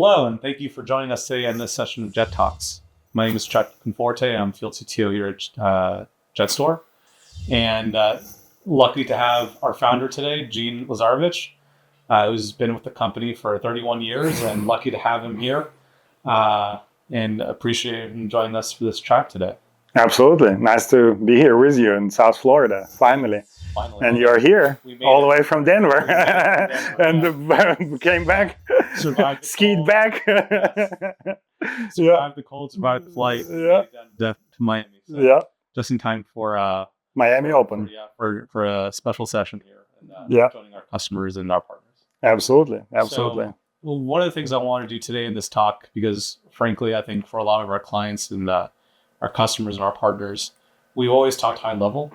Hello, and thank you for joining us today in this session of JetTalks. My name is Chet Conforte. I'm Field CTO here at JetStor. And lucky to have our founder today, Gene Lazarevich, who's been with the company for 31 years, and lucky to have him here. And appreciate him joining us for this chat today. Absolutely. Nice to be here with you in South Florida, finally. And you're here all the way from Denver. And came back, skied back. Survived the cold, survived the flight, down to Miami. So just in time for Miami Open. For a special session here. And, joining our customers and our partners. Absolutely. So, well, one of the things I want to do today in this talk, because frankly, I think for a lot of our clients and our customers and our partners, we've always talked high level.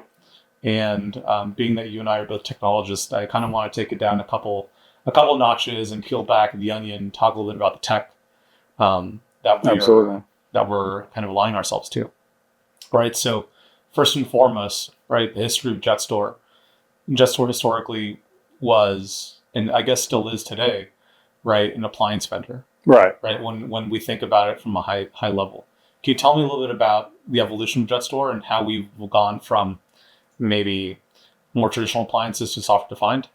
And being that you and I are both technologists, I kind of want to take it down a couple notches and peel back the onion, talk a little bit about the tech that we're kind of aligning ourselves to. Right. So first and foremost, right, the history of JetStor. JetStor historically was, and I guess still is today, right, an appliance vendor. Right. When we think about it from a high level. Can you tell me a little bit about the evolution of JetStor and how we've gone from maybe more traditional appliances to software-defined?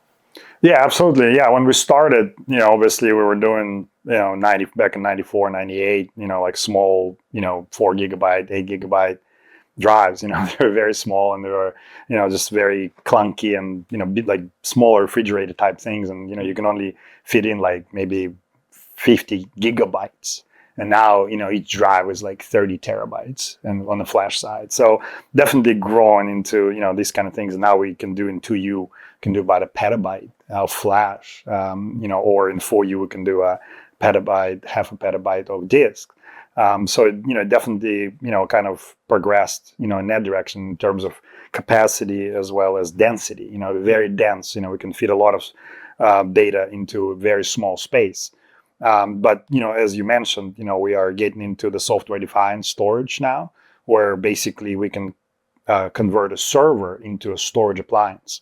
Yeah, absolutely. Yeah, when we started, obviously we were doing, back in 94, 98, like small, 4 gigabyte, 8 gigabyte drives, they were very small and they were, just very clunky and, like smaller refrigerator type things. And, you can only fit in like maybe 50 gigabytes. And now, each drive is like 30 terabytes and on the flash side. So definitely growing into, these kind of things. And now we can do in 2U, can do about a petabyte of flash, or in 4U, we can do a petabyte, half a petabyte of disk. So, definitely, kind of progressed, in that direction in terms of capacity as well as density, very dense, we can fit a lot of data into a very small space. But, as you mentioned, we are getting into the software-defined storage now, where basically we can convert a server into a storage appliance.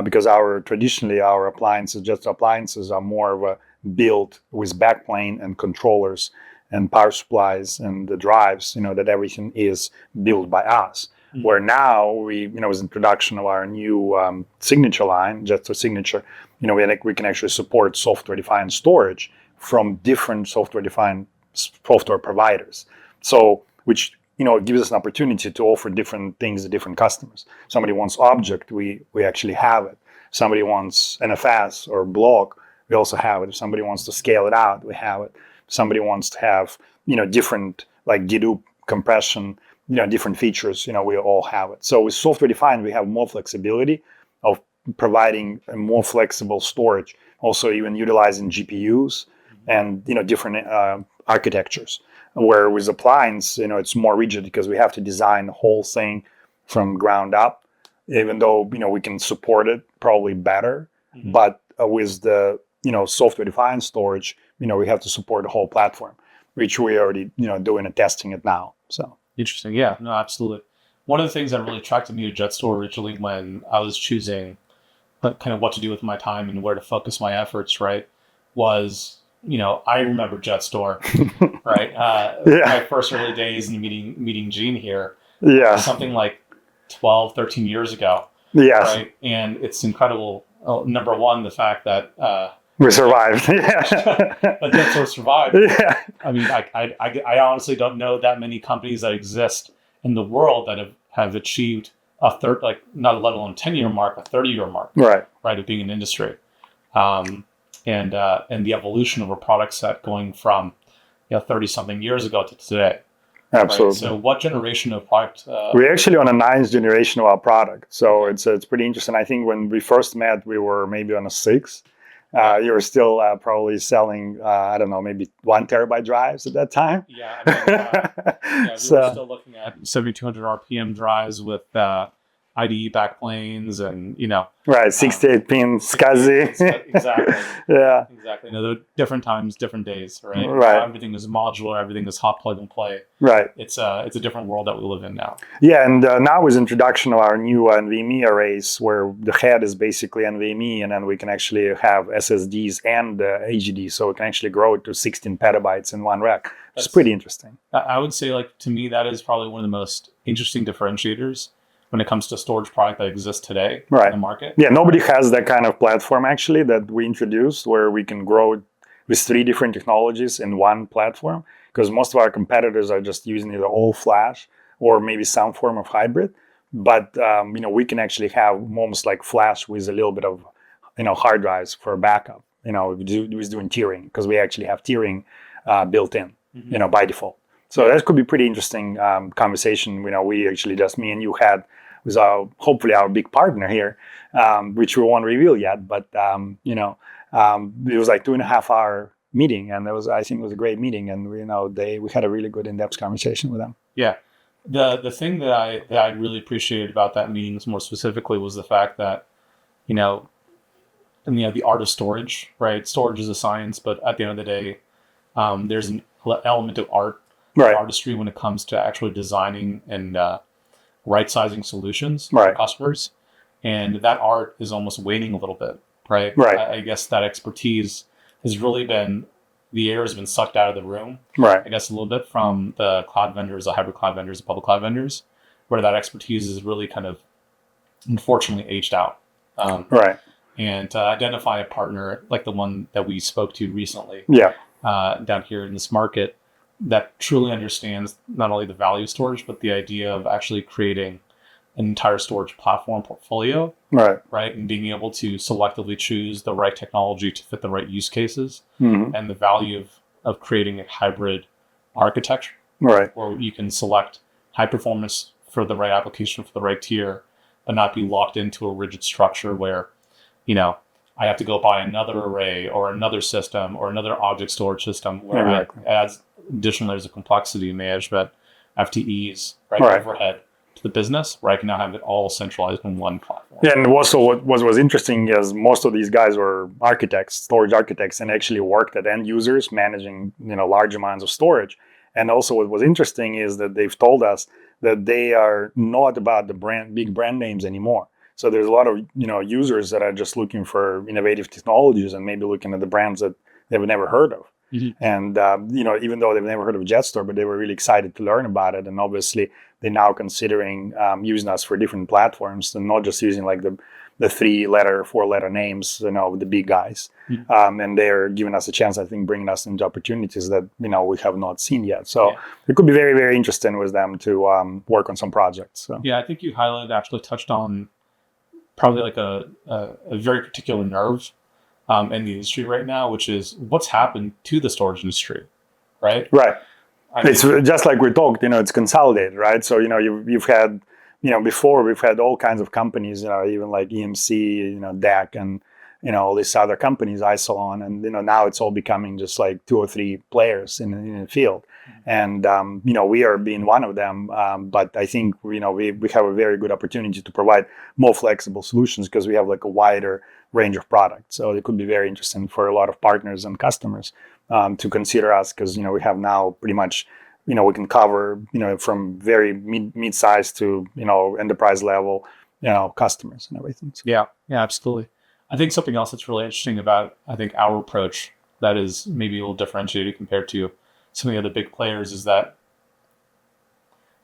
Because traditionally our appliances, just appliances, are more of a built with backplane and controllers and power supplies and the drives, that everything is built by us. Mm-hmm. Where now we, with the introduction of our new signature line, JetStor Signature, we can actually support software-defined storage from different software-defined software providers. So, which, gives us an opportunity to offer different things to different customers. Somebody wants object, we actually have it. Somebody wants NFS or block, we also have it. If somebody wants to scale it out, we have it. If somebody wants to have, different like Hadoop compression, different features, we all have it. So with software-defined, we have more flexibility of providing a more flexible storage, also even utilizing GPUs and, different architectures. Where with appliance, it's more rigid because we have to design the whole thing from ground up, even though, we can support it probably better. Mm-hmm. But with the, software-defined storage, we have to support the whole platform, which we already, doing and testing it now. So interesting. Yeah, no, absolutely. One of the things that really attracted me to JetStor originally when I was choosing kind of what to do with my time and where to focus my efforts, right, was, I remember JetStor, right? My first early days in meeting Gene here. Yeah. Something like 12, 13 years ago. Yes. Right? And it's incredible. Number one, the fact that we survived. Yeah. But JetStor survived. Yeah. I mean, I honestly don't know that many companies that exist in the world that have achieved a third, like not let alone 10-year mark, a 30-year mark. Right. Right, of being an industry. And the evolution of a product set going from 30-something years ago to today. Absolutely. Right? So what generation of product? We're actually on a 9th generation of our product. So it's pretty interesting. I think when we first met, we were maybe on a 6th. You were still probably selling, I don't know, maybe 1 terabyte drives at that time. Yeah. I mean, we were still looking at 7,200 RPM drives with, I IDE backplanes and, Right, 68-pin SCSI. Exactly. Yeah. Exactly. There are different times, different days, right? Right. Everything is modular. Everything is hot plug and play. Right. It's a different world that we live in now. Yeah, and now with introduction of our new NVMe arrays, where the head is basically NVMe, and then we can actually have SSDs and HDDs, so we can actually grow it to 16 petabytes in one rack. It's pretty interesting. I would say, like, to me, that is probably one of the most interesting differentiators when it comes to storage product that exists today in the market. Yeah, nobody has that kind of platform actually that we introduced where we can grow with 3 different technologies in one platform, because most of our competitors are just using either all flash or maybe some form of hybrid. But we can actually have almost like flash with a little bit of hard drives for backup. We're doing tiering because we actually have tiering built in, by default. So that could be pretty interesting conversation. We actually just me and you had with hopefully our big partner here, which we won't reveal yet. But it was like 2.5 hour meeting, and I think it was a great meeting, and we had a really good in-depth conversation with them. Yeah, the thing that I really appreciated about that meeting more specifically was the fact that the art of storage, right? Storage is a science, but at the end of the day, there's an element of art. Artistry when it comes to actually designing and right-sizing solutions for customers. And that art is almost waning a little bit, right? I guess that expertise has really been, the air has been sucked out of the room, I guess a little bit from the cloud vendors, the hybrid cloud vendors, the public cloud vendors, where that expertise is really kind of, unfortunately, aged out. And to identify a partner like the one that we spoke to recently down here in this market, that truly understands not only the value of storage, but the idea of actually creating an entire storage platform portfolio, right? And being able to selectively choose the right technology to fit the right use cases, and the value of creating a hybrid architecture, where you can select high performance for the right application for the right tier, but not be locked into a rigid structure where, I have to go buy another array or another system or another object storage system where it adds additional layers of complexity management, FTEs, overhead to the business, where I can now have it all centralized in one platform. Yeah, and also what was interesting is most of these guys were architects, storage architects, and actually worked at end users managing large amounts of storage. And also what was interesting is that they've told us that they are not about the big brand names anymore. So there's a lot of users that are just looking for innovative technologies and maybe looking at the brands that they've never heard of. And even though they've never heard of JetStor, but they were really excited to learn about it. And obviously they're now considering using us for different platforms and not just using like the 3-letter, 4-letter names, the big guys. And they're giving us a chance, I think, bringing us into opportunities that we have not seen yet. So it could be very, very interesting with them to work on some projects. So. Yeah, I think you actually touched on probably like a very particular nerve in the industry right now, which is what's happened to the storage industry, right? It's just like we talked, it's consolidated, right? So, you've had, before we've had all kinds of companies, even like EMC, DAC and, all these other companies, Isilon, and, now it's all becoming just like 2 or 3 players in the field. And, we are being one of them. But I think, we have a very good opportunity to provide more flexible solutions because we have like a wider range of products. So it could be very interesting for a lot of partners and customers to consider us because, we have now pretty much, we can cover, from very mid-size to, enterprise level, customers and everything. So. Yeah, absolutely. I think something else that's really interesting about, our approach that is maybe a little differentiated compared to some of the other big players is that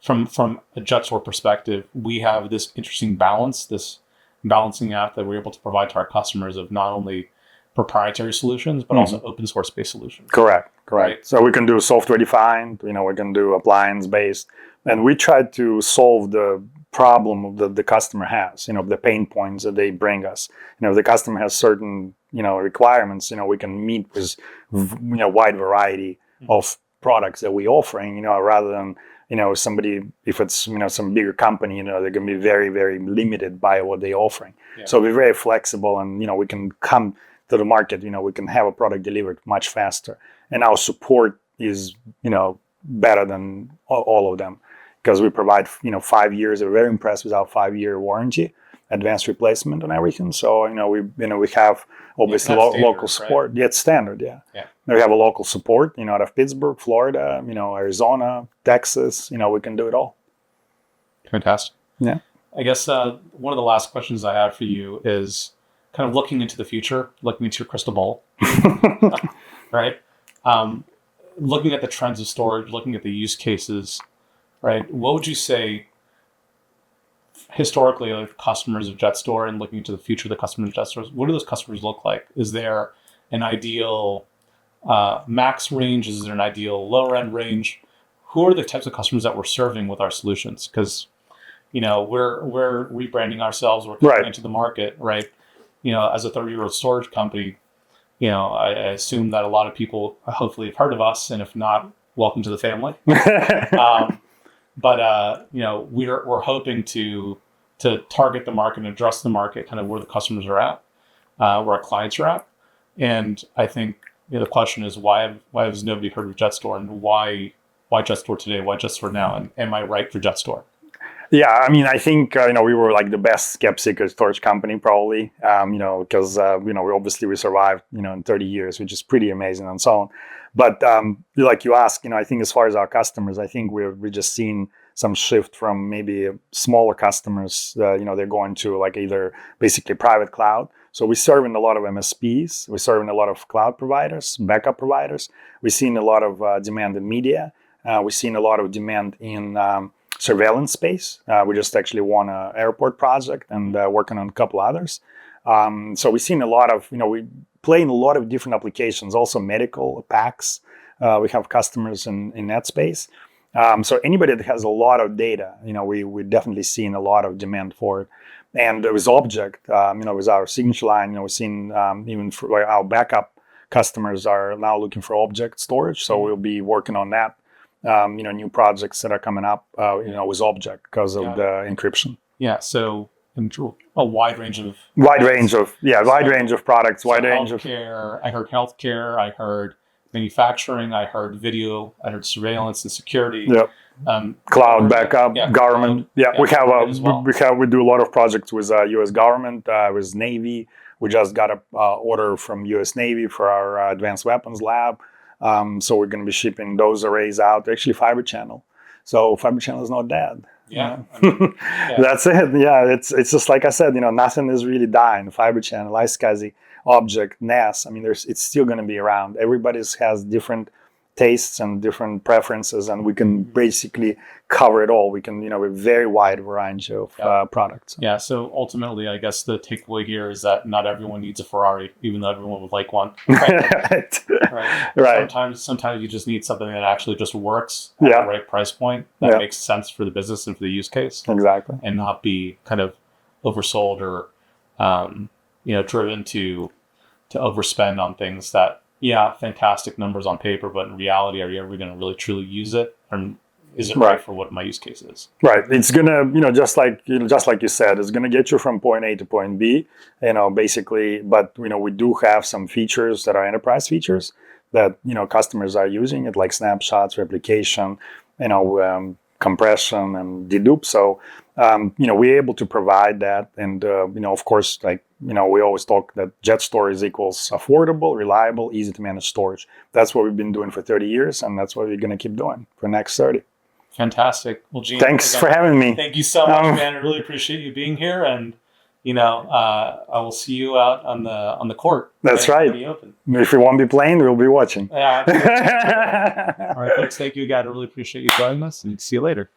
from a JetStor perspective, we have this interesting balance, this balancing act that we're able to provide to our customers of not only proprietary solutions, but also open source based solutions. Correct. Right? So we can do software defined, we can do appliance based, and we try to solve the problem that the customer has, the pain points that they bring us. If the customer has certain, requirements, we can meet with, wide variety of products that we're offering, rather than, somebody, if it's, some bigger company, they're going to be very, very limited by what they're offering. So we're very flexible and, we can come to the market, we can have a product delivered much faster. And our support is, better than all of them. because we provide 5 years. We're very impressed with our 5-year warranty, advanced replacement and everything. So we have obviously local support. Right? Yeah, it's standard. Yeah. We have a local support. Out of Pittsburgh, Florida, Arizona, Texas. We can do it all. Fantastic. Yeah. I guess one of the last questions I have for you is kind of looking into the future, looking into your crystal ball, right? Looking at the trends of storage, looking at the use cases, right? What would you say historically, like customers of JetStor, and looking into the future of the customers of JetStor, what do those customers look like? Is there an ideal max range? Is there an ideal lower end range? Who are the types of customers that we're serving with our solutions? Because we're rebranding ourselves, we're coming into the market, right? As a 30-year-old storage company, I assume that a lot of people hopefully have heard of us, and if not, welcome to the family. But we're hoping to target the market and address the market, kind of where the customers are at, where our clients are at. And I think the question is why has nobody heard of JetStor, and why JetStor today? Why JetStor now? And am I right for JetStor? Yeah, I think we were like the best kept secret storage company probably, because we survived in 30 years, which is pretty amazing and so on. But like you asked, I think as far as our customers, I think we're just seeing some shift from maybe smaller customers. They're going to like either basically private cloud. So we're serving a lot of MSPs, we're serving a lot of cloud providers, backup providers. We're seeing a lot of demand in media. We're seeing a lot of demand in surveillance space. We just actually won an airport project and working on a couple others. So we've seen a lot of, we play in a lot of different applications, also medical PACS. We have customers in that space. So anybody that has a lot of data, we're definitely seeing a lot of demand for it. And with object, with our signature line, we're seeing even for our backup customers are now looking for object storage. So we'll be working on that. New projects that are coming up, with object because of the encryption. Yeah. So a wide range of products, wide range of healthcare. I heard healthcare. I heard manufacturing. I heard video. I heard surveillance and security. Yep. Cloud backup, government. Cloud, we do a lot of projects with U.S. government, with Navy. We just got an order from U.S. Navy for our advanced weapons lab. So we're going to be shipping those arrays out. Actually, fiber channel. So fiber channel is not dead. Yeah. That's it. Yeah, it's just like I said. Nothing is really dying. Fiber channel, iSCSI, object, NAS. It's still going to be around. Everybody has different tastes and different preferences, and we can basically cover it all. We can, a very wide range of products. Yeah. So ultimately, I guess the takeaway here is that not everyone needs a Ferrari, even though everyone would like one. Right. Sometimes you just need something that actually just works at the right price point that makes sense for the business and for the use case. Exactly. And not be kind of oversold or, driven to overspend on things that, fantastic numbers on paper, but in reality, are you ever going to really truly use it? Or is it right for what my use case is? Right. It's going to, just like you said, it's going to get you from point A to point B, basically. But, we do have some features that are enterprise features that, customers are using it, like snapshots, replication, compression and dedupe. So, we're able to provide that. And, of course, we always talk that JetStor is equals affordable, reliable, easy to manage storage. That's what we've been doing for 30 years, and that's what we're going to keep doing for the next 30. Fantastic. Well, Gene, thanks for having me. Thank you so much, man. I really appreciate you being here, and I will see you out on the court. That's right. If you won't be playing, we'll be watching. Yeah. All right, folks. Thank you again. I really appreciate you joining us, and see you later.